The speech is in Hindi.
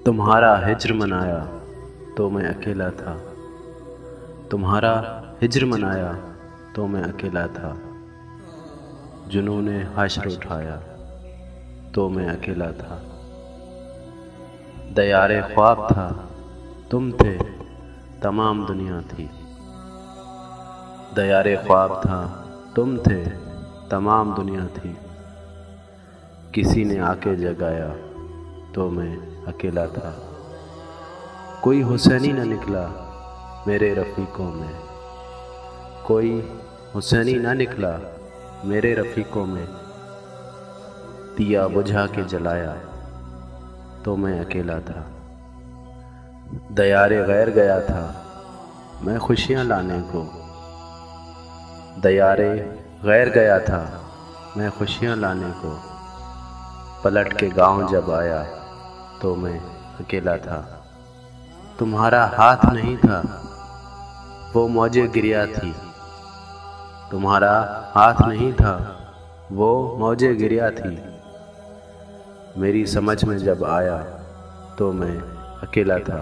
तुम्हारा हिज्र मनाया तो मैं अकेला था। तुम्हारा हिज्र मनाया तो मैं अकेला था। जुनूने हश्र उठाया तो मैं अकेला था। दयारे ख्वाब था तुम थे, तमाम दुनिया थी। दयारे ख्वाब था तुम थे, तमाम दुनिया थी। किसी ने आके जगाया तो मैं अकेला था। कोई हुसैनी न निकला मेरे रफ़ीकों में। कोई हुसैनी न निकला मेरे रफ़ीकों में। दिया बुझा के जलाया तो मैं अकेला था। दयारे गैर गया था मैं खुशियाँ लाने को। दयारे गैर गया था मैं खुशियाँ लाने को। पलट के गाँव जब आया तो मैं अकेला था। तुम्हारा हाथ नहीं था वो मौजे गिरिया थी। तुम्हारा हाथ नहीं था वो मौजे गिरिया थी। मेरी समझ में जब आया तो मैं अकेला था।